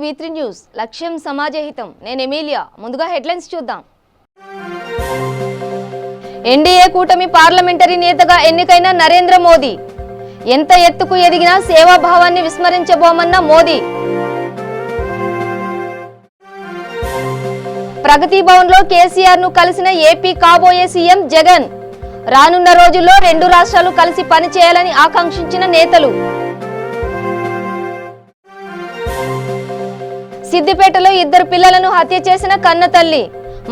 V3 news లక్ష్యం సమాజహితం. నేను Emilia. ముందుగా హెడ్లైన్స్ చూద్దాం. ఎన్డీఏ కూటమి పార్లమెంటరీ నేతగా ఎన్నికైన నరేంద్ర మోదీ ఎంత ఎత్తుకు ఎదిగినా సేవాభావాన్ని విస్మరించబోమన్న మోదీ. ప్రగతి భవన్ లో కేసీఆర్ ను కలిసిన ఏపీ కాబోయే సీఎం జగన్. రానున్న రోజుల్లో రెండు రాష్ట్రాలు కలిసి పనిచేయాలని ఆకాంక్షించిన నేతలు. సిద్దిపేటలో ఇద్దరు పిల్లలను హత్య చేసిన కన్నతల్లి.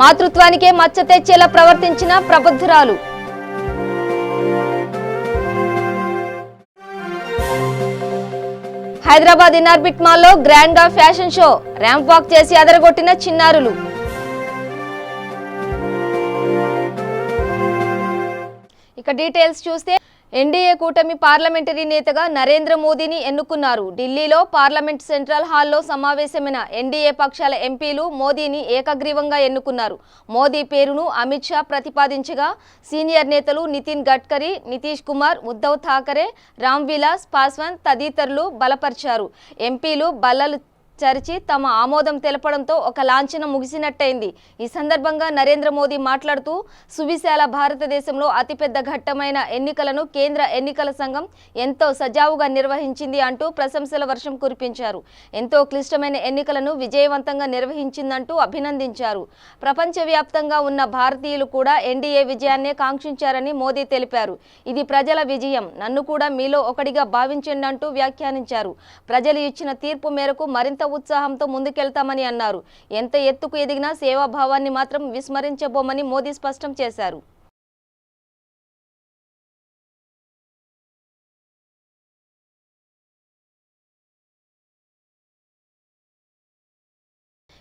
మాతృత్వానికే మచ్చ తెచ్చేలా ప్రవర్తించిన ప్రబుద్ధురాలు. హైదరాబాద్ ఇనార్బిట్ మాల్లో గ్రాండ్ గా ఫ్యాషన్ షో. ర్యాంప్ వాక్ చేసి అదరగొట్టిన చిన్నారులు. ఇక డీటెయిల్స్ చూస్తే ఎన్డీఏ కూటమి పార్లమెంటరీ నేతగా నరేంద్ర మోదీని ఎన్నుకున్నారు. ఢిల్లీలో పార్లమెంట్ సెంట్రల్ హాల్లో సమావేశమైన ఎన్డీఏ పక్షాల ఎంపీలు మోదీని ఏకగ్రీవంగా ఎన్నుకున్నారు. మోదీ పేరును అమిత్ షా ప్రతిపాదించగా సీనియర్ నేతలు నితిన్ గడ్కరీ, నితీష్ కుమార్, ఉద్ధవ్ ఠాకరే, రామ్ విలాస్ పాస్వాన్ తదితరులు బలపరిచారు. ఎంపీలు బల్లలు చరిచి తమ ఆమోదం తెలపడంతో ఒక లాంఛనం ముగిసినట్టయింది. ఈ సందర్భంగా నరేంద్ర మోదీ మాట్లాడుతూ సువిశాల భారతదేశంలో అతిపెద్ద ఘట్టమైన ఎన్నికలను కేంద్ర ఎన్నికల సంఘం ఎంతో సజావుగా నిర్వహించింది అంటూ ప్రశంసల వర్షం కురిపించారు. ఎంతో క్లిష్టమైన ఎన్నికలను విజయవంతంగా నిర్వహించిందంటూ అభినందించారు. ప్రపంచవ్యాప్తంగా ఉన్న భారతీయులు కూడా ఎన్డీఏ విజయాన్నే కాంక్షించారని మోదీ తెలిపారు. ఇది ప్రజల విజయం, నన్ను కూడా మీలో ఒకటిగా భావించండి అంటూ వ్యాఖ్యానించారు. ప్రజలు ఇచ్చిన తీర్పు మేరకు మరింత ఉత్సాహంతో ముందుకెళ్తామని అన్నారు. ఎంత ఎత్తుకు ఎదిగినా సేవాభావాన్ని మాత్రం విస్మరించబోమని మోదీ స్పష్టం చేశారు.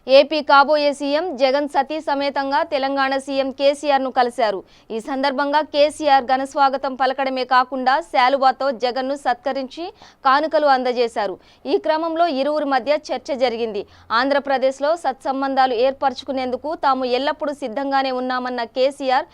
ఏపీ కాబోయే సీఎం జగన్ సతీ సమేతంగా తెలంగాణ సీఎం కేసీఆర్ ను కలిశారు. ఈ సందర్భంగా కేసీఆర్ ఘనస్వాగతం పలకడమే కాకుండా శాలువాతో జగన్ ను సత్కరించి కానుకలు అందజేశారు. ఈ క్రమంలో ఇరువురి మధ్య చర్చ జరిగింది. ఆంధ్రప్రదేశ్లో సత్సంబంధాలు ఏర్పరచుకునేందుకు తాము ఎల్లప్పుడూ సిద్ధంగానే ఉన్నామన్న కేసీఆర్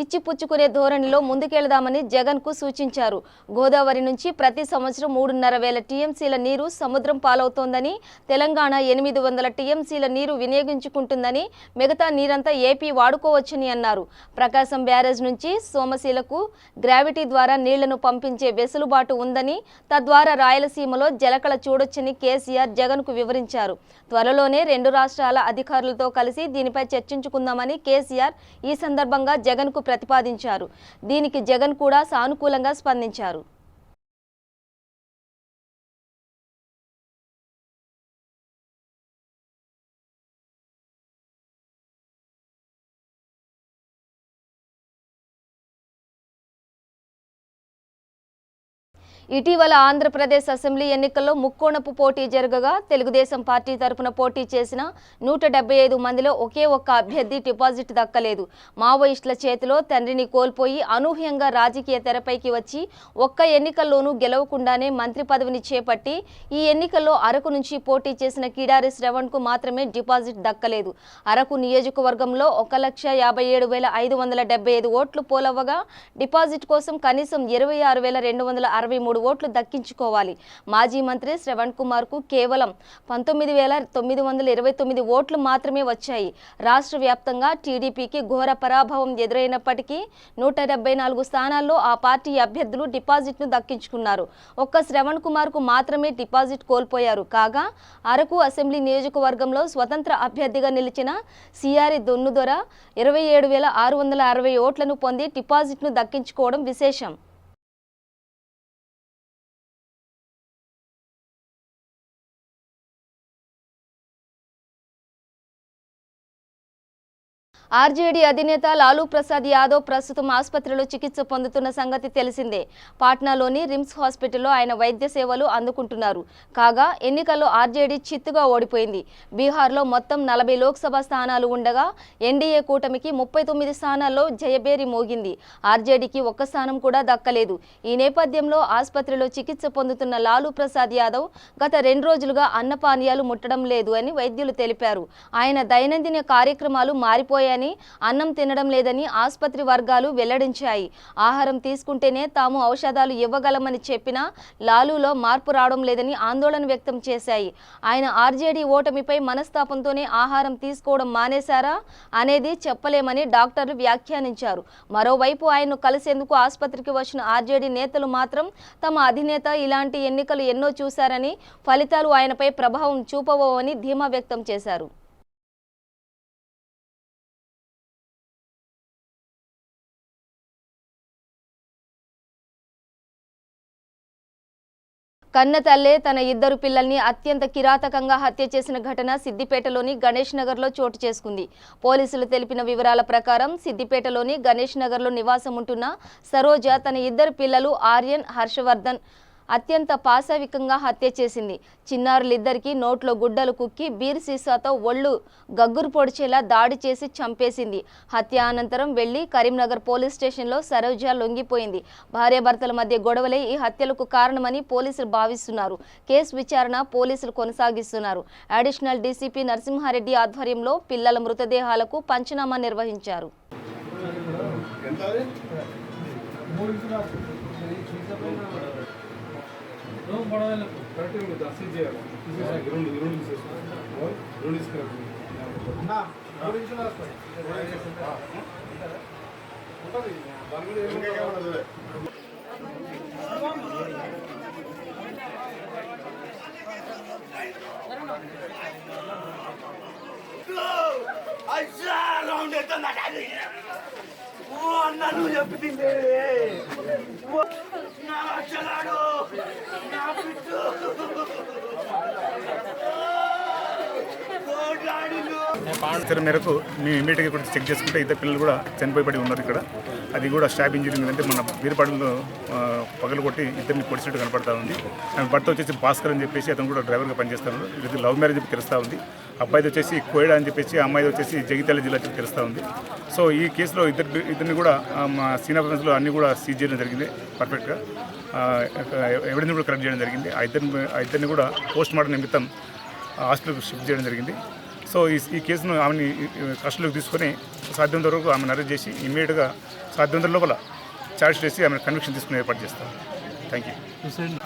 ఇచ్చిపుచ్చుకునే ధోరణిలో ముందుకెళ్దామని జగన్ కు సూచించారు. గోదావరి నుంచి ప్రతి సంవత్సరం 3,500 టీఎంసీల నీరు సముద్రం పాలవుతోందని, తెలంగాణ 800 టీఎంసీల నీరు వినియోగించుకుంటుందని, మిగతా నీరంతా ఏపీ వాడుకోవచ్చని అన్నారు. ప్రకాశం బ్యారేజ్ నుంచి సోమశీలకు గ్రావిటీ ద్వారా నీళ్లను పంపించే వెసులుబాటు ఉందని, తద్వారా రాయలసీమలో జలకళ చూడొచ్చని కేసీఆర్ జగన్ కు వివరించారు. త్వరలోనే రెండు రాష్ట్రాల అధికారులతో కలిసి దీనిపై చర్చించుకుందామని కేసీఆర్ ఈ సందర్భంగా జగన్ కు ప్రతిపాదించారు. దీనికి జగన్ కూడా సానుకూలంగా స్పందించారు. ఇటీవల ఆంధ్రప్రదేశ్ అసెంబ్లీ ఎన్నికల్లో ముక్కోణపు పోటీ జరగగా తెలుగుదేశం పార్టీ తరఫున పోటీ చేసిన 175 మందిలో ఒకే ఒక్క అభ్యర్థి డిపాజిట్ దక్కలేదు. మావోయిస్టుల చేతిలో తండ్రిని కోల్పోయి అనూహ్యంగా రాజకీయ తెరపైకి వచ్చి ఒక్క ఎన్నికల్లోనూ గెలవకుండానే మంత్రి పదవిని చేపట్టి ఈ ఎన్నికల్లో అరకు నుంచి పోటీ చేసిన కిడారి శ్రవణ్ కు మాత్రమే డిపాజిట్ దక్కలేదు. అరకు నియోజకవర్గంలో 1,57,575 ఓట్లు పోలవ్వగా డిపాజిట్ కోసం కనీసం 26,263 ఓట్లు దక్కించుకోవాలి. మాజీ మంత్రి శ్రవణ్ కుమార్ కు కేవలం 19,929 ఓట్లు మాత్రమే వచ్చాయి. రాష్ట్ర వ్యాప్తంగా టీడీపీకి ఘోర పరాభవం ఎదురైనప్పటికీ 174 స్థానాల్లో ఆ పార్టీ అభ్యర్థులు డిపాజిట్ ను దక్కించుకున్నారు. ఒక్క శ్రవణ్ కుమార్ కు మాత్రమే డిపాజిట్ కోల్పోయారు. కాగా అరకు అసెంబ్లీ నియోజకవర్గంలో స్వతంత్ర అభ్యర్థిగా నిలిచిన సిఆరి దొన్నుదొర 27,660 ఓట్లను పొంది డిపాజిట్ ను దక్కించుకోవడం విశేషం. ఆర్జేడీ అధినేత లాలూ ప్రసాద్ యాదవ్ ప్రస్తుతం ఆసుపత్రిలో చికిత్స పొందుతున్న సంగతి తెలిసిందే. పాట్నాలోని రిమ్స్ హాస్పిటల్లో ఆయన వైద్య సేవలు అందుకుంటున్నారు. కాగా ఎన్నికల్లో ఆర్జేడీ చిత్తుగా ఓడిపోయింది. బీహార్లో మొత్తం 40 లోక్సభ స్థానాలు ఉండగా ఎన్డీఏ కూటమికి 39 స్థానాల్లో జయబేరి మోగింది. ఆర్జేడీకి ఒక్క స్థానం కూడా దక్కలేదు. ఈ నేపథ్యంలో ఆసుపత్రిలో చికిత్స పొందుతున్న లాలూ ప్రసాద్ యాదవ్ గత 2 రోజులుగా అన్నపానీయాలు ముట్టడం లేదు అని వైద్యులు తెలిపారు. ఆయన దైనందిన కార్యక్రమాలు మారిపోయాయని కానీ అన్నం తినడం లేదని ఆసుపత్రి వర్గాలు వెల్లడించాయి. ఆహారం తీసుకుంటేనే తాము ఔషధాలు ఇవ్వగలమని చెప్పినా లాలూలో మార్పు రావడం లేదని ఆందోళన వ్యక్తం చేశాయి. ఆయన ఆర్జేడీ ఓటమిపై మనస్తాపంతోనే ఆహారం తీసుకోవడం మానేశారా అనేది చెప్పలేమని డాక్టర్లు వ్యాఖ్యానించారు. మరోవైపు ఆయన్ను కలిసేందుకు ఆసుపత్రికి వచ్చిన ఆర్జేడీ నేతలు మాత్రం తమ అధినేత ఇలాంటి ఎన్నికలు ఎన్నో చూశారని ఫలితాలు ఆయనపై ప్రభావం చూపవని ధీమా వ్యక్తం చేశారు. కన్న తల్లే తన ఇద్దరు పిల్లల్ని అత్యంత కిరాతకంగా హత్య చేసిన ఘటన సిద్దిపేటలోని గణేష్ నగర్లో చోటు చేసుకుంది. పోలీసులు తెలిపిన వివరాల ప్రకారం సిద్దిపేటలోని గణేష్ నగర్లో నివాసం ఉంటున్న సరోజ తన ఇద్దరు పిల్లలు ఆర్యన్, హర్షవర్ధన్ అత్యంత పాశవికంగా హత్య చేసింది. చిన్నారులిద్దరికీ నోట్లో గుడ్డలు కుక్కి బీర్ సీసాతో ఒళ్ళు గగ్గురు పొడిచేలా దాడి చేసి చంపేసింది. హత్య అనంతరం వెళ్లి కరీంనగర్ పోలీస్ స్టేషన్లో సరోజ లొంగిపోయింది. భార్యాభర్తల మధ్య గొడవలే ఈ హత్యలకు కారణమని పోలీసులు భావిస్తున్నారు. కేసు విచారణ పోలీసులు కొనసాగిస్తున్నారు. అడిషనల్ డీసీపీ నరసింహారెడ్డి ఆధ్వర్యంలో పిల్లల మృతదేహాలకు పంచనామా నిర్వహించారు. నన్ను చెప్పింది మేరకు మేము ఇమీడియట్గా కూడా చెక్ చేసుకుంటే ఇద్దరు పిల్లలు కూడా చనిపోయి పడి ఉన్నారు. ఇక్కడ అది కూడా స్టాబ్ ఇంజరీ ఉందంటే మన వీరపాడులో పగలు కొట్టి ఇద్దరిని పొడిచినట్టు కనపడతా ఉంది. ఆమె భర్త వచ్చేసి భాస్కర్ అని చెప్పేసి అతను కూడా డ్రైవర్గా పనిచేస్తాను. ఇది లవ్ మ్యారేజ్ చెప్పి తెలుస్తూ ఉంది. అబ్బాయిది వచ్చేసి కోయడా అని చెప్పేసి, అమ్మాయిది వచ్చేసి జగిత్యాల జిల్లా చెప్పి తెలుస్తూ ఉంది. సో ఈ కేసులో ఇద్దరిని కూడా మా సీనియర్ ఫ్రెండ్స్లో అన్ని కూడా సీజ్ చేయడం జరిగింది. పర్ఫెక్ట్గా ఎవిడెన్స్ కూడా కలెక్ట్ చేయడం జరిగింది. ఆ ఇద్దరిని కూడా పోస్ట్ మార్టం నిమిత్తం హాస్పిటల్కి షిఫ్ట్ చేయడం జరిగింది. సో ఈ కేసును ఆమెని కస్టడీలోకి తీసుకొని సాధ్యమైనంత వరకు ఆమెను అరెస్ట్ చేసి ఇమ్మీడియట్గా సాధ్యమైనంత లోపల ఛార్జ్ చేసి ఆమెను కన్విక్షన్ తీసుకుని ఏర్పాటు చేస్తాం. Thank you.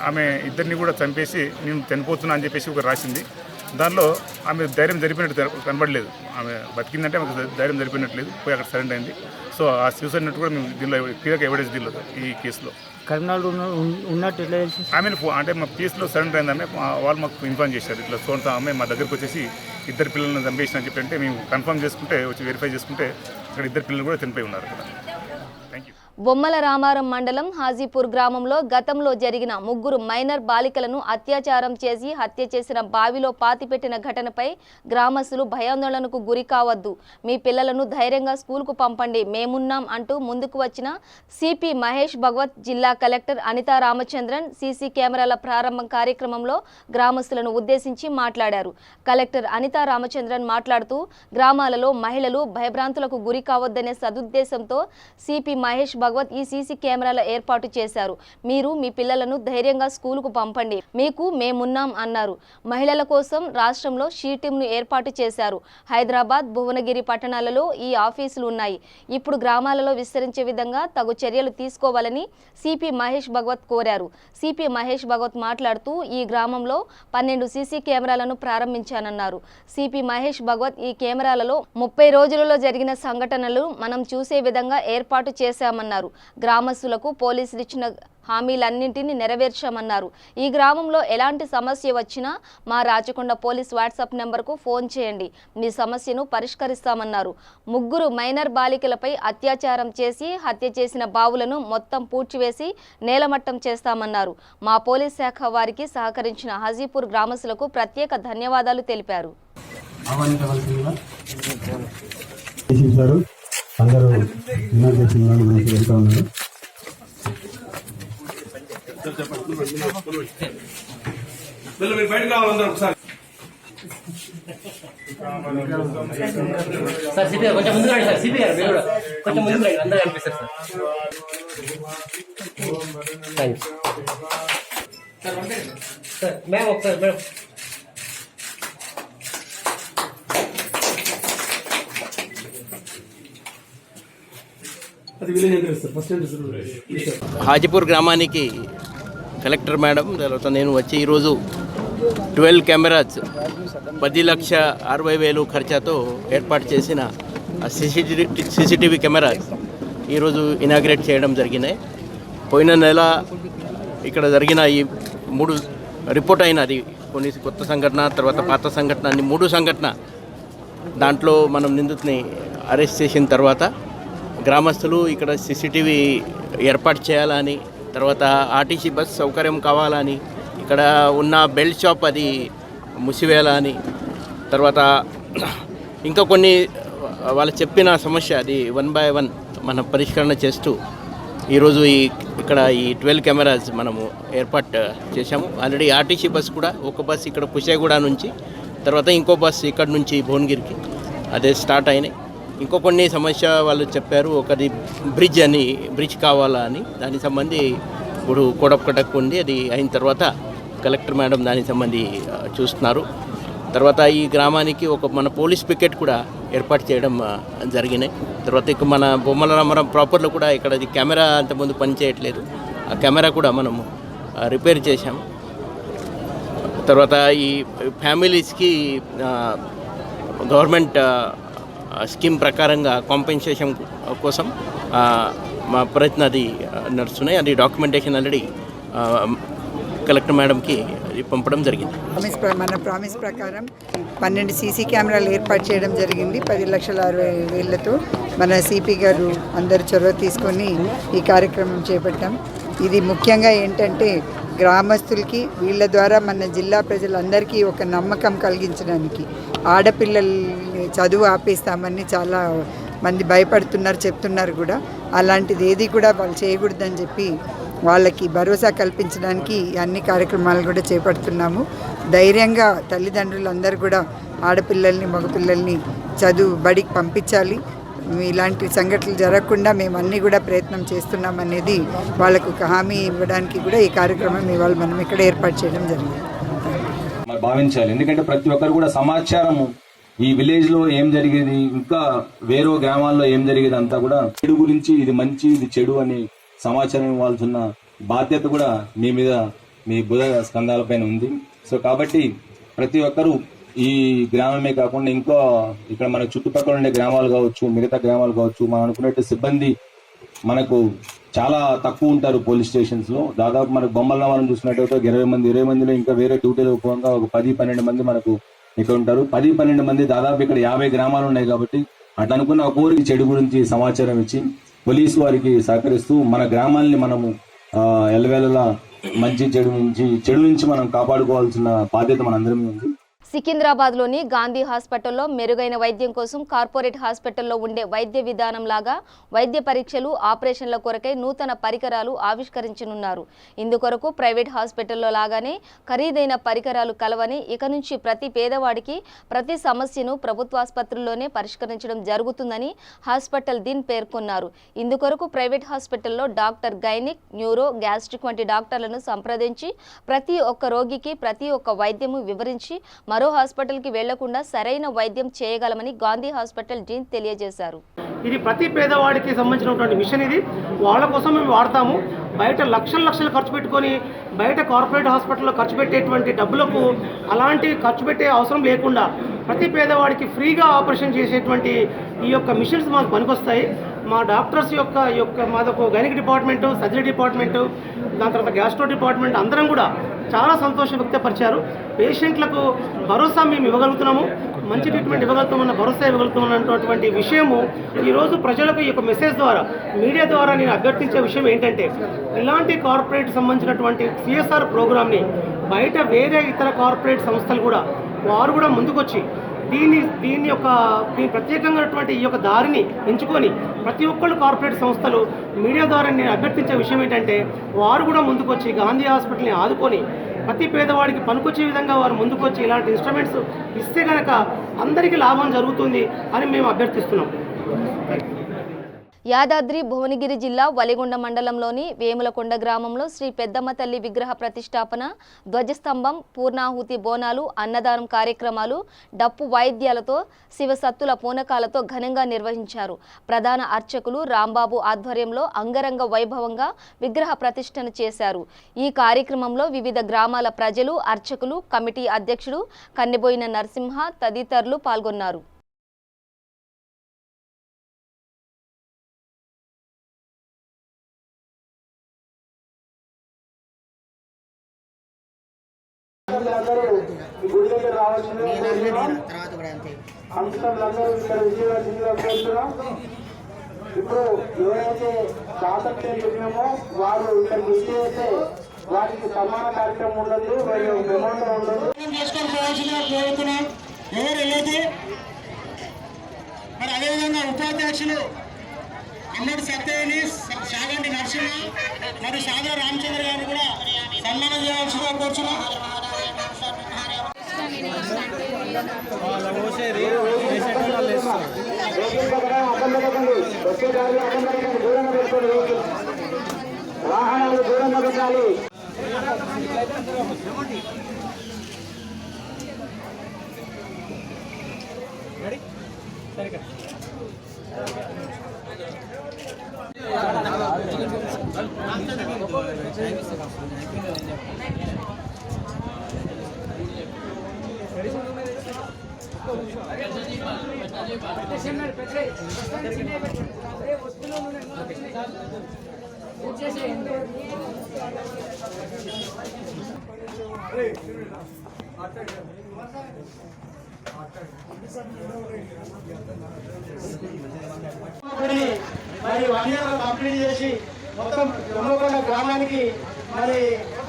ఆమె ఇద్దరిని కూడా చంపేసి నేను చనిపోతున్నా అని చెప్పేసి ఒక రాసింది. దానిలో ఆమె ధైర్యం జరిపినట్టు కనబడలేదు. ఆమె బతికిందంటే ఆమెకు ధైర్యం జరిపినట్లేదు, పోయి అక్కడ సరెండర్ అయింది. సో ఆ సూసైడ్ నట్టు కూడా మేము దీనిలో క్లియర్గా ఎవిడెన్స్ దీనిలో ఈ కేసులో కరీంనగర్ ఉన్నట్టు ఎట్లా తెలిసి ఆమెను అంటే మా కేసులో సరెండర్ అయిందామె వాళ్ళు మాకు ఇన్ఫార్మ్ చేశారు. ఇట్లా సొంత ఆమె మా దగ్గరకు వచ్చేసి ఇద్దరు పిల్లలను చంపేసిన అని చెప్పి అంటే మేము కన్ఫర్మ్ చేసుకుంటే వచ్చి వెరిఫై చేసుకుంటే అక్కడ ఇద్దరు పిల్లలు కూడా చనిపోయి ఉన్నారు అక్కడ. Thank you. బొమ్మల రామారం మండలం హాజీపూర్ గ్రామంలో గతంలో జరిగిన 3 మైనర్ బాలికలను అత్యాచారం చేసి హత్య చేసిన బావిలో పాతిపెట్టిన ఘటనపై గ్రామస్తులు భయాందోళనకు గురి కావద్దు, మీ పిల్లలను ధైర్యంగా స్కూల్కు పంపండి, మేమున్నాం అంటూ ముందుకు వచ్చిన సిపి మహేష్ భగవత్, జిల్లా కలెక్టర్ అనితా రామచంద్రన్ సీసీ కెమెరాల ప్రారంభం కార్యక్రమంలో గ్రామస్తులను ఉద్దేశించి మాట్లాడారు. కలెక్టర్ అనితా రామచంద్రన్ మాట్లాడుతూ గ్రామాలలో మహిళలు భయభ్రాంతులకు గురి కావద్దనే సదుద్దేశంతో సిపి మహేష్ భగవత్ ఈ సీసీ కెమెరాల ఏర్పాటు చేశారు. మీరు మీ పిల్లలను ధైర్యంగా స్కూలుకు పంపండి, మీకు మేమున్నాం అన్నారు. మహిళల కోసం రాష్ట్రంలో షీ టీంను ఏర్పాటు చేశారు. హైదరాబాద్, భువనగిరి పట్టణాలలో ఈ ఆఫీసులు ఉన్నాయి. ఇప్పుడు గ్రామాలలో విస్తరించే విధంగా తగు చర్యలు తీసుకోవాలని సిపి మహేష్ భగవత్ కోరారు. సిపి మహేష్ భగవత్ మాట్లాడుతూ ఈ గ్రామంలో 12 సీసీ కెమెరాలను ప్రారంభించానన్నారు. సిపి మహేష్ భగవత్ ఈ కెమెరాలలో 30 రోజులలో జరిగిన సంఘటనలు మనం చూసే విధంగా ఏర్పాటు చేశామన్నారు. గ్రామస్తులకు పోలీసులు ఇచ్చిన హామీలన్నింటినీ నెరవేర్చామన్నారు. ఈ గ్రామంలో ఎలాంటి సమస్య వచ్చినా మా రాచకొండ పోలీస్ వాట్సాప్ నెంబర్కు ఫోన్ చేయండి, మీ సమస్యను పరిష్కరిస్తామన్నారు. 3 మైనర్ బాలికలపై అత్యాచారం చేసి హత్య చేసిన బావులను మొత్తం పూడ్చివేసి నేలమట్టం చేస్తామన్నారు. మా పోలీస్ శాఖ వారికి సహకరించిన హాజీపూర్ గ్రామస్తులకు ప్రత్యేక ధన్యవాదాలు తెలిపారు. అందరూ వెళ్తా ఉన్నారు. బయటకు రావాలందరూ ఒకసారి. సార్ సిపి కొంచెం ముందు రండి సార్. సిపి గారు కూడా కొంచెం ముందు రండి, అందరూ కనిపిస్తారు సార్. Thanks sir. మేడం ఒకసారి మేడం. హాజీపూర్ గ్రామానికి కలెక్టర్ మేడం తర్వాత నేను వచ్చి ఈరోజు 12 కెమెరాస్ 10,60,60,000 ఖర్చుతో ఏర్పాటు చేసిన సీసీటీవీ కెమెరాస్ ఈరోజు ఇనాగ్రేట్ చేయడం జరిగినాయి. పోయిన నెల ఇక్కడ జరిగిన ఈ 3 రిపోర్ట్ అయినది, కొన్ని కొత్త సంఘటన తర్వాత పాత సంఘటన అన్ని 3 సంఘటన. దాంట్లో మనం నిందితుని అరెస్ట్ చేసిన తర్వాత గ్రామస్తులు ఇక్కడ సీసీటీవీ ఏర్పాటు చేయాలని, తర్వాత ఆర్టీసీ బస్ సౌకర్యం కావాలని, ఇక్కడ ఉన్న బెల్ట్ షాప్ అది మూసివేయాలని, తర్వాత ఇంకా కొన్ని వాళ్ళు చెప్పిన సమస్య అది 1 by 1 మనం పరిష్కరణ చేస్తూ ఈరోజు ఇక్కడ ఈ 12 కెమెరాస్ మనము ఏర్పాటు చేశాము. ఆల్రెడీ ఆర్టీసీ బస్ కూడా ఒక బస్ ఇక్కడ కుషేగూడ నుంచి, తర్వాత ఇంకో బస్ ఇక్కడ నుంచి భువనగిరికి అదే స్టార్ట్ అయినాయి. ఇంకో కొన్ని సమస్య వాళ్ళు చెప్పారు, ఒకది బ్రిడ్జ్ కావాలా అని, దానికి సంబంధి ఇప్పుడు కోడపకటకు ఉంది, అది అయిన తర్వాత కలెక్టర్ మేడం దానికి సంబంధి చూస్తున్నారు. తర్వాత ఈ గ్రామానికి మన పోలీస్ పికెట్ కూడా ఏర్పాటు చేయడం జరిగినాయి. తర్వాత ఇక మన బొమ్మల రామరం ప్రాపర్లో కూడా ఇక్కడ కెమెరా అంతకుముందు పనిచేయట్లేదు, ఆ కెమెరా కూడా మనము రిపేర్ చేశాము. తర్వాత ఈ ఫ్యామిలీస్కి గవర్నమెంట్ స్కీమ్ ప్రకారంగా కాంపెన్సేషన్ కోసం మా ప్రయత్నం అది నడుస్తున్నాయి. అది డాక్యుమెంటేషన్ ఆల్రెడీ కలెక్టర్ మేడంకి పంపడం జరిగింది. మన ప్రామిస్ ప్రకారం 12 సీసీ కెమెరాలు ఏర్పాటు చేయడం జరిగింది. 10,60,000తో మన సిపి గారు అందరు చొరవ తీసుకొని ఈ కార్యక్రమం చేపట్టాం. ఇది ముఖ్యంగా ఏంటంటే గ్రామస్తులకి వీళ్ళ ద్వారా మన జిల్లా ప్రజలందరికీ ఒక నమ్మకం కలిగించడానికి. ఆడపిల్లల్ని చదువు ఆపేస్తామని చాలా మంది భయపడుతున్నారు, చెప్తున్నారు కూడా. అలాంటిది ఏది కూడా వాళ్ళు చేయకూడదని చెప్పి వాళ్ళకి భరోసా కల్పించడానికి అన్ని కార్యక్రమాలు కూడా చేపడుతున్నాము. ధైర్యంగా తల్లిదండ్రులు అందరూ కూడా ఆడపిల్లల్ని మగపిల్లల్ని బడికి పంపించాలి. ఇలాంటి సంఘటనలు జరగకుండా మేము అన్నీ కూడా ప్రయత్నం చేస్తున్నాం అనేది వాళ్ళకు ఒక హామీ ఇవ్వడానికి కూడా ఈ కార్యక్రమం ఇవాళ మనం ఇక్కడ ఏర్పాటు చేయడం జరిగింది. భావించాలి, ఎందుకంటే ప్రతి ఒక్కరు కూడా సమాచారము ఈ విలేజ్ లో ఏం జరిగేది, ఇంకా వేరే గ్రామాల్లో ఏం జరిగేది అంతా కూడా చెడు గురించి, ఇది మంచి ఇది చెడు అని సమాచారం ఇవ్వాల్సిన బాధ్యత కూడా మీ మీద, మీ బుధ స్కంధాలపైన ఉంది. సో కాబట్టి ప్రతి ఒక్కరూ ఈ గ్రామమే కాకుండా ఇంకో ఇక్కడ మన చుట్టుపక్కల ఉండే గ్రామాలు కావచ్చు, మిగతా గ్రామాలు కావచ్చు, మనం అనుకున్నట్టు సిబ్బంది మనకు చాలా తక్కువ ఉంటారు పోలీస్ స్టేషన్స్ లో. దాదాపు మనకు బొమ్మల మనం చూసినట్టయితే 20 మందిలో ఇంకా వేరే డ్యూటీలో పోగా ఒక 10-12 మంది మనకు ఇక్కడ ఉంటారు. 10-12 మంది దాదాపు ఇక్కడ 50 గ్రామాలు ఉన్నాయి. కాబట్టి అట్లా అనుకున్న ఒక్కొక్కరికి చెడు గురించి సమాచారం ఇచ్చి పోలీసు వారికి సహకరిస్తూ మన గ్రామాల్ని మనము ఎల్లవేళలా మంచి చెడు నుంచి మనం కాపాడుకోవాల్సిన బాధ్యత మనందరం ఉంది. సికింద్రాబాద్లోని గాంధీ హాస్పిటల్లో మెరుగైన వైద్యం కోసం కార్పొరేట్ హాస్పిటల్లో ఉండే వైద్య విధానం లాగా వైద్య పరీక్షలు, ఆపరేషన్ల కొరకై నూతన పరికరాలు ఆవిష్కరించనున్నారు. ఇందుకొరకు ప్రైవేట్ హాస్పిటల్లో లాగానే ఖరీదైన పరికరాలు కలవని, ఇక నుంచి ప్రతి పేదవాడికి ప్రతి సమస్యను ప్రభుత్వాసుపత్రుల్లోనే పరిష్కరించడం జరుగుతుందని హాస్పిటల్ దీన్ పేర్కొన్నారు. ఇందుకొరకు ప్రైవేట్ హాస్పిటల్లో డాక్టర్, గైనిక్, న్యూరో, గ్యాస్ట్రిక్ వంటి డాక్టర్లను సంప్రదించి ప్రతి ఒక్క రోగికి ప్రతి ఒక్క వైద్యము వివరించి మరో హాస్పిటల్కి వెళ్లకుండా సరైన వైద్యం చేయగలమని గాంధీ హాస్పిటల్ డీన్ తెలియజేశారు. ఇది ప్రతి పేదవాడికి సంబంధించినటువంటి మిషన్. ఇది వాళ్ళ కోసం మేము వాడతాము. బయట లక్షలు ఖర్చు పెట్టుకొని బయట కార్పొరేట్ హాస్పిటల్లో ఖర్చు పెట్టేటువంటి డబ్బులకు అలాంటి ఖర్చు పెట్టే అవసరం లేకుండా ప్రతి పేదవాడికి ఫ్రీగా ఆపరేషన్ చేసేటువంటి ఈ యొక్క మిషన్స్ మాకు పనికొస్తాయి. మా డాక్టర్స్ మాదొక గైనిక్ డిపార్ట్మెంటు, సర్జరీ డిపార్ట్మెంటు, దాని తర్వాత గ్యాస్ట్రో డిపార్ట్మెంట్ అందరం కూడా చాలా సంతోషం వ్యక్తపరిచారు. పేషెంట్లకు భరోసా మేము ఇవ్వగలుగుతున్నాము, మంచి ట్రీట్మెంట్ ఇవ్వగలుగుతామన్న భరోసా ఇవ్వగలుగుతామన్నటువంటి విషయము ఈరోజు ప్రజలకు ఈ యొక్క మెసేజ్ ద్వారా, మీడియా ద్వారా నేను అభ్యర్థించే విషయం ఏంటంటే, ఇలాంటి కార్పొరేట్ సంబంధించినటువంటి సిఎస్ఆర్ ప్రోగ్రామ్ని బయట వేరే ఇతర కార్పొరేట్ సంస్థలు కూడా వారు కూడా ముందుకొచ్చి దీని ప్రత్యేకంగా ఈ యొక్క దారిని ఎంచుకొని ప్రతి ఒక్కళ్ళు కార్పొరేట్ సంస్థలు మీడియా ద్వారా నేను అభ్యర్థించే విషయం ఏంటంటే, వారు కూడా ముందుకొచ్చి గాంధీ హాస్పిటల్ని ఆదుకొని ప్రతి పేదవాడికి పనికొచ్చే విధంగా వారు ముందుకొచ్చి ఇలాంటి ఇన్స్ట్రుమెంట్స్ ఇస్తే కనుక అందరికీ లాభం జరుగుతుంది అని మేము అభ్యర్థిస్తున్నాం. యాదాద్రి భువనగిరి జిల్లా వలిగొండ మండలంలోని వేములకొండ గ్రామంలో శ్రీ పెద్దమ్మ తల్లి విగ్రహ ప్రతిష్టాపన, ధ్వజస్తంభం, పూర్ణాహుతి బోనాలు, అన్నదానం కార్యక్రమాలు డప్పు వాయిద్యాలతో శివసత్తుల పూనకాలతో ఘనంగా నిర్వహించారు. ప్రధాన అర్చకులు రాంబాబు ఆధ్వర్యంలో అంగరంగ వైభవంగా విగ్రహ ప్రతిష్ఠన చేశారు. ఈ కార్యక్రమంలో వివిధ గ్రామాల ప్రజలు, అర్చకులు, కమిటీ అధ్యక్షుడు కన్నెబోయిన నరసింహ తదితరులు పాల్గొన్నారు. ఇప్పుడు ఎవరైతే స్వాతంత్ర్యం చెప్పినామో వారు ఇక్కడ గుర్తు చేస్తే వారికి సన్మాన కార్యక్రమం ఉండదు, మెమోండం ఉండదు. చేసుకొని పోవాల్సిందిగా కోరుతున్నాం. ఎవరు వెళ్ళదు. మరి అదేవిధంగా ఉపాధ్యక్షులు అమ్మడి సత్యని, సాగంటి నరసింహ మరియు సాగర రామచంద్ర గారిని కూడా సన్మానం చేయాల్సిందిగా కోరుతున్నాం. వాహనాలు దూరంగా పెట్టాలి. మరి 1 year కంప్లీట్ చేసి మొత్తం బ్రహ్మకొండ గ్రామానికి మరి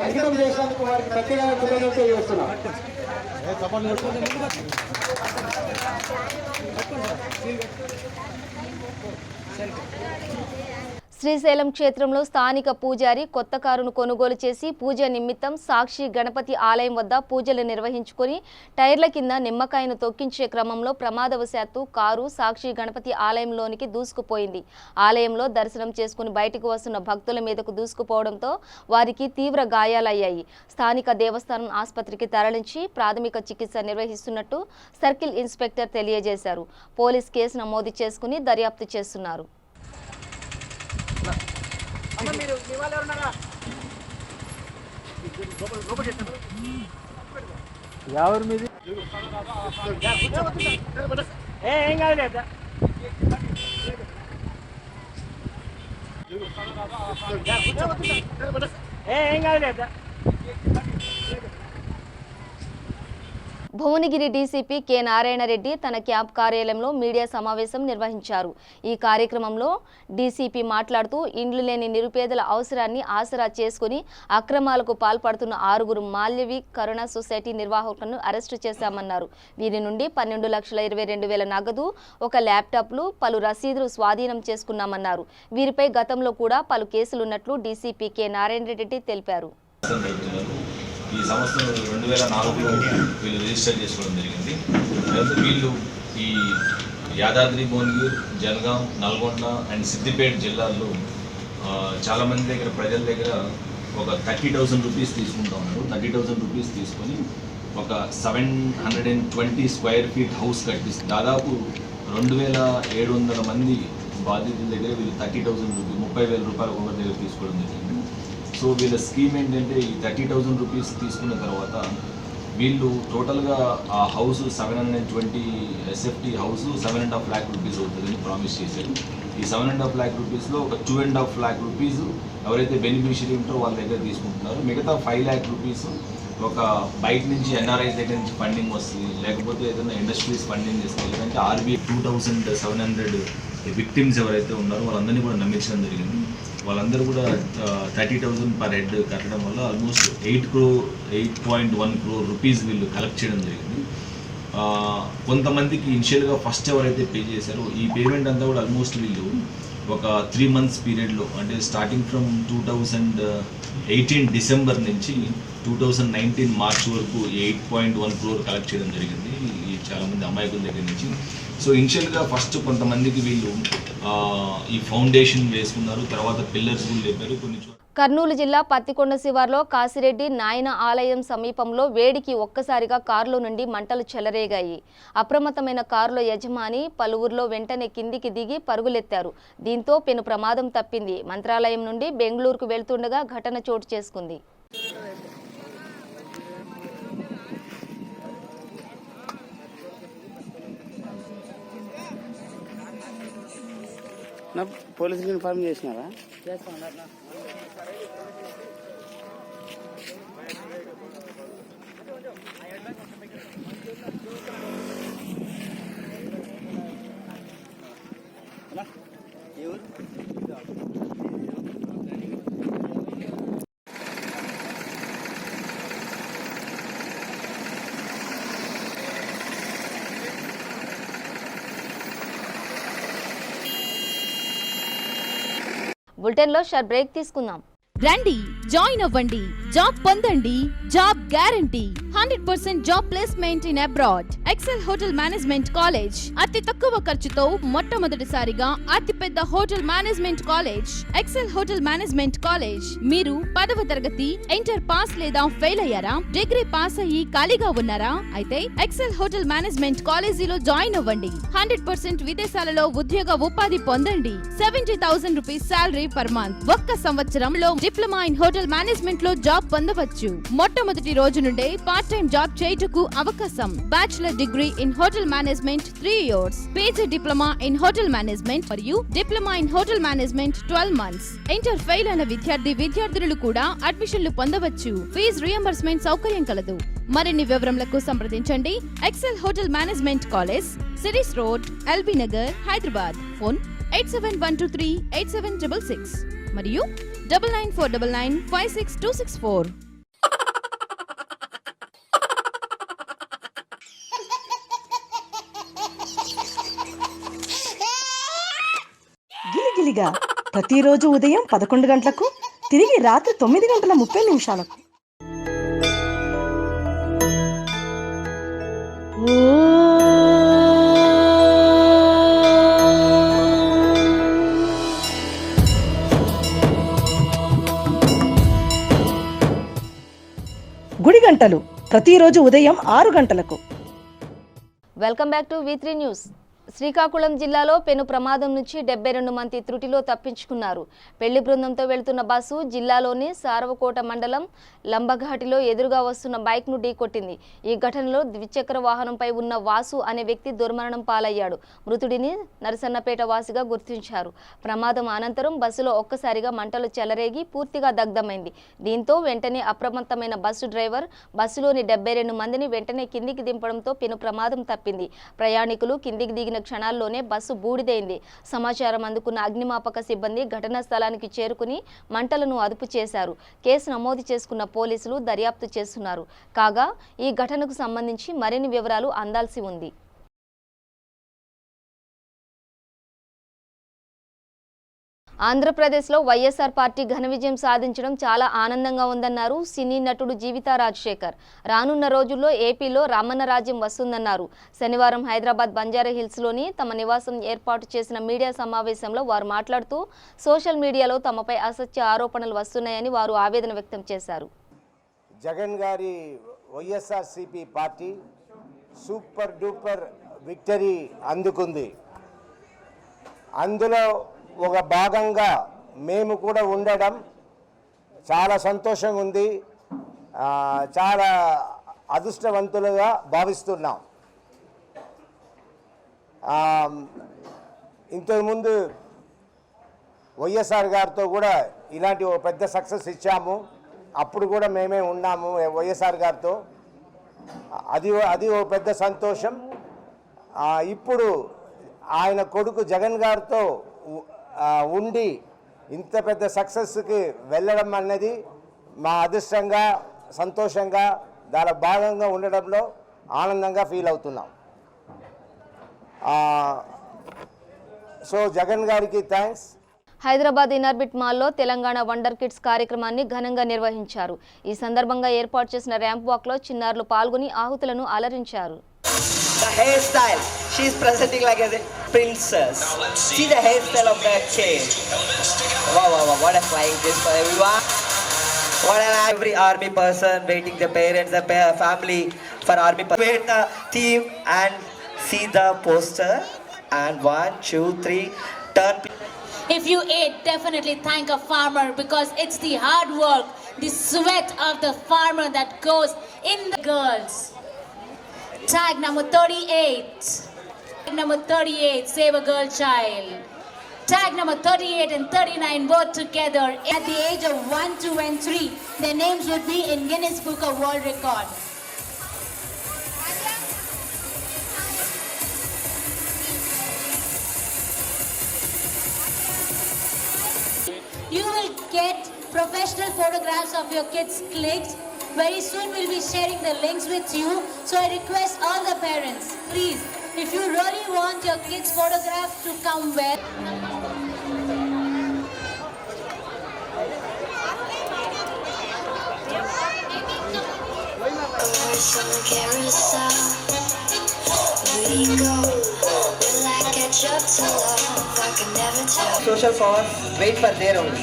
అంకితం చేసినందుకు వారికి ప్రత్యేకంగా కృతజ్ఞతలు తెలియజేస్తున్నాం. శ్రీశైలం క్షేత్రంలో స్థానిక పూజారి కొత్త కారును కొనుగోలు చేసి పూజ నిమిత్తం సాక్షి గణపతి ఆలయం వద్ద పూజలు నిర్వహించుకొని టైర్ల కింద నిమ్మకాయను తొక్కించే క్రమంలో ప్రమాదవశాత్తు కారు సాక్షి గణపతి ఆలయంలోనికి దూసుకుపోయింది. ఆలయంలో దర్శనం చేసుకుని బయటకు వస్తున్న భక్తుల మీదకు దూసుకుపోవడంతో వారికి తీవ్ర గాయాలయ్యాయి. స్థానిక దేవస్థానం ఆసుపత్రికి తరలించి ప్రాథమిక చికిత్స నిర్వహిస్తున్నట్టు సర్కిల్ ఇన్స్పెక్టర్ తెలియజేశారు. పోలీస్ కేసు నమోదు చేసుకుని దర్యాప్తు చేస్తున్నారు. ఎవరి మీద ఏం కాదు. ఏం కాదు. భువనగిరి డీసీపీ కె నారాయణ రెడ్డి తన క్యాంప్ కార్యాలయంలో మీడియా సమావేశం నిర్వహించారు. ఈ కార్యక్రమంలో డీసీపీ మాట్లాడుతూ ఇండ్లు లేని నిరుపేదల అవసరాన్ని ఆసరా చేసుకుని అక్రమాలకు పాల్పడుతున్న 6 మాల్యవి కరుణ సొసైటీ నిర్వాహకులను అరెస్టు చేశామన్నారు. వీరి నుండి 12,22,000 నగదు, 1 ల్యాప్టాప్లు, పలు రసీదులు స్వాధీనం చేసుకున్నామన్నారు. వీరిపై గతంలో కూడా పలు కేసులున్నట్లు డీసీపీ కె నారాయణ రెడ్డి తెలిపారు. ఈ సంవత్సరం 2004లో వీళ్ళు రిజిస్టర్ చేసుకోవడం జరిగింది. వీళ్ళు ఈ యాదాద్రి భువనగిరి, జనగాం, నల్గొండ అండ్ సిద్దిపేట జిల్లాల్లో చాలామంది దగ్గర, ప్రజల దగ్గర ఒక 30,000 రూపీస్ తీసుకుంటా ఉన్నారు. 30,000 రూపీస్ తీసుకొని ఒక 720 స్క్వేర్ ఫీట్ హౌస్ కట్టిస్తారు. దాదాపు 2,700 మంది బాధితుల దగ్గర వీళ్ళు 30,000 రూపీస్, 30,000 రూపాయలు ఒకరి దగ్గర తీసుకోవడం జరిగింది. సో వీళ్ళ స్కీమ్ ఏంటంటే ఈ 30,000 రూపీస్ తీసుకున్న తర్వాత వీళ్ళు టోటల్గా ఆ house 720 SFT house 7.5 lakh rupees అవుతుందని ప్రామిస్ చేశారు. ఈ 7.5 lakh రూపీస్లో ఒక 2.5 lakh రూపీస్ ఎవరైతే బెనిఫిషియరీ ఉంటారో వాళ్ళ దగ్గర తీసుకుంటున్నారు. మిగతా 5 lakh రూపీస్ ఒక బయట నుంచి ఎన్ఆర్ఐ దగ్గర నుంచి ఫండింగ్ వస్తుంది, లేకపోతే ఏదైనా ఇండస్ట్రీస్ ఫండింగ్ చేస్తుంది, లేదంటే ఆర్బీఐ 2,700 విక్టిమ్స్ ఎవరైతే ఉన్నారో వాళ్ళందరినీ కూడా నమ్మించడం జరిగింది. వాళ్ళందరూ కూడా 30,000 పర్ హెడ్ కట్టడం వల్ల ఆల్మోస్ట్ 8.1 crore రూపీస్ వీళ్ళు కలెక్ట్ చేయడం జరిగింది. కొంతమందికి ఇనిషియల్గా ఫస్ట్ ఎవరైతే పే చేశారో ఈ పేమెంట్ అంతా కూడా ఆల్మోస్ట్ వీళ్ళు ఒక 3 months పీరియడ్లో, అంటే స్టార్టింగ్ ఫ్రమ్ 18 డిసెంబర్ నుంచి 2019 మార్చ్ వరకు 8.1 crore కలెక్ట్ చేయడం జరిగింది ఈ చాలామంది అమాయకుల దగ్గర నుంచి. సో ఇనిషియల్గా ఫస్ట్ కొంతమందికి వీళ్ళు ఈ ఫౌండేషన్ వేసుకున్నారు, తర్వాత పిల్లర్స్ కూడా లేపారు కొన్ని చోట్ల. కర్నూలు జిల్లా పత్తికొండ శివార్లో కాసిరెడ్డి నాయన ఆలయం సమీపంలో వేడికి ఒక్కసారిగా కారులో నుండి మంటలు చెలరేగాయి. అప్రమత్తమైన కారులో యజమాని పలువురిలో వెంటనే కిందికి దిగి పరుగులెత్తారు. దీంతో పెను ప్రమాదం తప్పింది. మంత్రాలయం నుండి బెంగళూరుకు వెళ్తుండగా ఘటన చోటు చేసుకుంది. పోలీసులు ఇన్ఫార్మ్ చేసినారా? బులెటిన్లో షార్ట్ బ్రేక్ తీసుకుందాం. రండి, జాయిన్ అవ్వండి, జాబ్ పొందండి, job guarantee, 100% job placement in abroad. Excel hotel management college అతి తక్కువ ఖర్చుతో మొట్టమొదటిసారిగా అతిపెద్ద hotel management college Excel hotel management college. మీరు 10వ తరగతి ఇంటర్ పాస్ లేదా ఫెయిల్ అయ్యారా? డిగ్రీ పాస్ అయ్యి ఖాళీగా ఉన్నారా? అయితే ఎక్సెల్ హోటల్ మేనేజ్మెంట్ కాలేజీలో జాయిన్ అవ్వండి. 100% విదేశాలలో ఉద్యోగ ఉపాధి పొందండి. 70,000 రూపీస్ సాలరీ పర్ మంత్. ఒక్క సంవత్సరంలో డిప్లొమా ఇన్ హోటల్ మేనేజ్మెంట్ లో జాబ్ పొందవచ్చు. మొట్టమొదటి రోజు నుండే పార్ట్ టైం జాబ్ చేయుటకు అవకాశం. Bachelor degree in hotel management 3 years, PG diploma in hotel management మరియు diploma in hotel management 12 months. Inter fail అయిన విద్యార్థులు కూడా అడ్మిషన్లు పొందవచ్చు. ఫీజు రియంబర్స్మెంట్ సౌకర్యం కలదు. మరిన్ని వివరములకు సంప్రదించండి. ఎక్సెల్ హోటల్ మేనేజ్మెంట్ కాలేజ్, సిరీస్ road, LB Nagar, Hyderabad. Phone 8712387666 మరియు 9949956264. గిలిగిలిగా ప్రతిరోజు ఉదయం 11 గంటలకు, తిరిగి రాత్రి 9:30 గుడి గంటలు ప్రతిరోజు ఉదయం 6 గంటలకు. Welcome back to V3 news. Srikakulam జిల్లాలో పెను ప్రమాదం నుంచి 72 మంది త్రుటిలో తప్పించుకున్నారు. పెళ్లి బృందంతో వెళ్తున్న బస్సు జిల్లాలోని సారవకోట మండలం లంబఘాటిలో ఎదురుగా వస్తున్న బైక్ను ఢీకొట్టింది. ఈ ఘటనలో ద్విచక్ర వాహనంపై ఉన్న వాసు అనే వ్యక్తి దుర్మరణం పాలయ్యాడు. మృతుడిని నరసన్నపేట వాసిగా గుర్తించారు. ప్రమాదం అనంతరం బస్సులో ఒక్కసారిగా మంటలు చెలరేగి పూర్తిగా దగ్ధమైంది. దీంతో వెంటనే అప్రమత్తమైన బస్సు డ్రైవర్ బస్సులోని 72 మందిని వెంటనే కిందికి దింపడంతో పెను ప్రమాదం తప్పింది. ప్రయాణికులు కిందికి దిగిన క్షణాల్లోనే బస్సు బూడిదైంది. సమాచారం అందుకున్న అగ్నిమాపక సిబ్బంది ఘటనా స్థలానికి చేరుకుని మంటలను అదుపు చేశారు. కేసు నమోదు చేసుకున్న పోలీసులు దర్యాప్తు చేస్తున్నారు. కాగా ఈ ఘటనకు సంబంధించి మరిన్ని వివరాలు అందాల్సి ఉంది. ఆంధ్రప్రదేశ్లో వైఎస్ఆర్ పార్టీ ఘన విజయం సాధించడం చాలా ఆనందంగా ఉందన్నారు సినీ నటుడు జీవితా రాజశేఖర్. రానున్న రోజుల్లో ఏపీలో రామన్న రాజ్యం వస్తుందన్నారు. శనివారం హైదరాబాద్ బంజారా హిల్స్లోని తమ నివాసం ఏర్పాటు చేసిన మీడియా సమావేశంలో వారు మాట్లాడుతూ సోషల్ మీడియాలో తమపై అసత్య ఆరోపణలు వస్తున్నాయని వారు ఆవేదన వ్యక్తం చేశారు. జగన్ గారి YSRCP party super duper victory అందుకుంది. అందులో ఒక భాగంగా మేము కూడా ఉండడం చాలా సంతోషంగా ఉంది. చాలా అదృష్టవంతులుగా భావిస్తున్నాం. ఇంతకుముందు వైఎస్ఆర్ గారితో కూడా ఇలాంటి ఒక పెద్ద సక్సెస్ ఇచ్చాము. అప్పుడు కూడా మేమే ఉన్నాము వైఎస్ఆర్ గారితో. అది ఒక పెద్ద సంతోషం. ఇప్పుడు ఆయన కొడుకు జగన్ గారితో ఉండి ఇంత పెద్ద సక్సెస్కి వెళ్ళడం అన్నది మా అదృష్టంగా, సంతోషంగా, దాని భాగంగా ఉండడంలో ఆనందంగా ఫీల్ అవుతున్నాం. సో జగన్ గారికి థ్యాంక్స్. హైదరాబాద్ ఇనార్బిట్ మాల్లో తెలంగాణ వండర్ కిడ్స్ కార్యక్రమాన్ని ఘనంగా నిర్వహించారు. ఈ సందర్భంగా ఏర్పాటు చేసిన ర్యాంప్ వాక్ లో చిన్నారులు పాల్గొని ఆహుతులను అలరించారు. The hairstyle, she is presenting like a princess. See the hairstyle of that kid. Wow, what a flying kiss for everyone. What an every army person waiting, the parents, the family for army. Wait the theme and see the poster. And 1, 2, 3, turn. If you eat, definitely thank a farmer because it's the hard work, the sweat of the farmer that goes in the girls. Tag number 38. Tag number 38, save a girl child. Tag number 38 and 39 both together. At the age of 1, 2 and 3, their names would be in Guinness Book of World Record. You will get professional photographs of your kids clicked. Very soon we'll be sharing the links with you. So I request all the parents, please, if you really want your kids' photographs to come well. Social cause, wait for their own.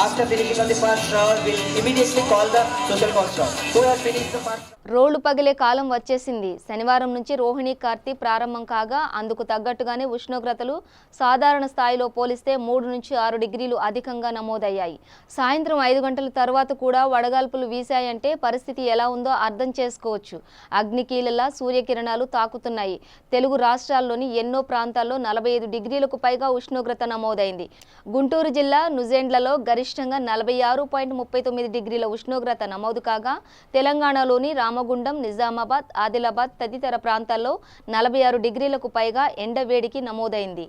After finishing on the first round, we'll immediately call the social cause round. Who has finished the first? రోళ్లు పగిలే కాలం వచ్చేసింది. శనివారం నుంచి రోహిణి కార్తీ ప్రారంభం కాగా అందుకు తగ్గట్టుగానే ఉష్ణోగ్రతలు సాధారణ స్థాయిలో పోలిస్తే 3 నుంచి 6 డిగ్రీలు అధికంగా నమోదయ్యాయి. సాయంత్రం 5 గంటల తర్వాత కూడా వడగాల్పులు వీశాయంటే పరిస్థితి ఎలా ఉందో అర్థం చేసుకోవచ్చు. అగ్నికీలలా సూర్యకిరణాలు తాకుతున్నాయి. తెలుగు రాష్ట్రాల్లోని ఎన్నో ప్రాంతాల్లో 45 డిగ్రీలకు పైగా ఉష్ణోగ్రత నమోదైంది. గుంటూరు జిల్లా నుజెండ్లలో గరిష్టంగా 46.39 డిగ్రీల ఉష్ణోగ్రత నమోదు కాగా తెలంగాణలోని రామగుండం, నిజామాబాద్, ఆదిలాబాద్ తదితర ప్రాంతాల్లో 46 డిగ్రీలకు పైగా ఎండవేడికి నమోదైంది.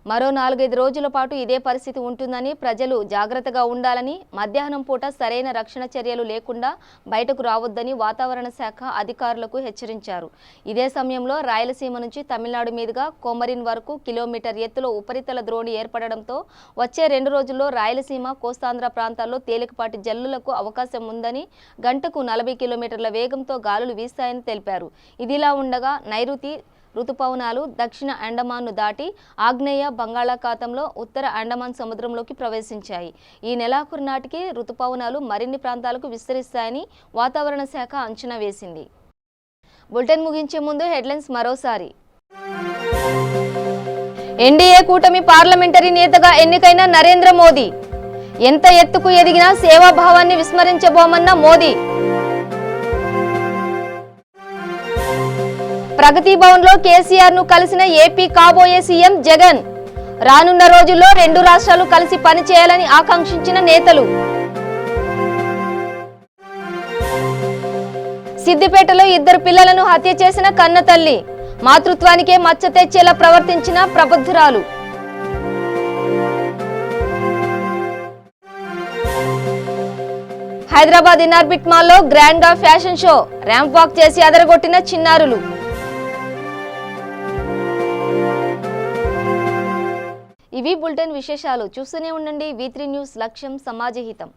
మరో 4-5 రోజుల పాటు ఇదే పరిస్థితి ఉంటుందని, ప్రజలు జాగ్రత్తగా ఉండాలని, మధ్యాహ్నం పూట సరైన రక్షణ చర్యలు లేకుండా బయటకు రావద్దని వాతావరణ శాఖ అధికారులకు హెచ్చరించారు. ఇదే సమయంలో రాయలసీమ నుంచి తమిళనాడు మీదుగా కొమరిన్ వరకు కిలోమీటర్ ఎత్తులో ఉపరితల ద్రోణి ఏర్పడడంతో వచ్చే 2 రోజుల్లో రాయలసీమ, కోస్తాంధ్ర ప్రాంతాల్లో తేలికపాటి జల్లులకు అవకాశం ఉందని, గంటకు 40 కిలోమీటర్ల వేగంతో గాలులు వీస్తాయని తెలిపారు. ఇదిలా ఉండగా నైరుతి ఋతుపవనాలు దక్షిణ అండమాన్ను దాటి ఆగ్నేయ బంగాళాఖాతంలో ఉత్తర అండమాన్ సముద్రంలోకి ప్రవేశించాయి. ఈ నెలాఖరు నాటికి ఋతుపవనాలు మరిన్ని ప్రాంతాలకు విస్తరిస్తాయని వాతావరణ శాఖ అంచనా వేసింది. బులెటిన్ ముగించే ముందు హెడ్లైన్స్ మరోసారి. ఎన్డీఏ కూటమి పార్లమెంటరీ నేతగా ఎన్నికైన నరేంద్ర మోదీ ఎంత ఎత్తుకు ఎదిగినా సేవాభావాన్ని విస్మరించబోమన్న మోదీ. ప్రగతి భవన్ లో కేసీఆర్ ను కలిసిన ఏపీ కాబోయే సీఎం జగన్. రానున్న రోజుల్లో 2 రాష్ట్రాలు కలిసి పనిచేయాలని ఆకాంక్షించిన నేతలు. సిద్దిపేటలో 2 పిల్లలను హత్య చేసిన కన్నతల్లి. మాతృత్వానికే మచ్చ తెచ్చేలా ప్రవర్తించిన ప్రబుద్ధురాలు. హైదరాబాద్ ఇనార్బిట్ మాల్లో గ్రాండ్ గా ఫ్యాషన్ షో. ర్యాంప్ వాక్ చేసి అదరగొట్టిన చిన్నారులు. ఇవి బులెటిన్ విశేషాలు. చూస్తూనే ఉండండి V3 న్యూస్, లక్ష్యం సమాజహితం.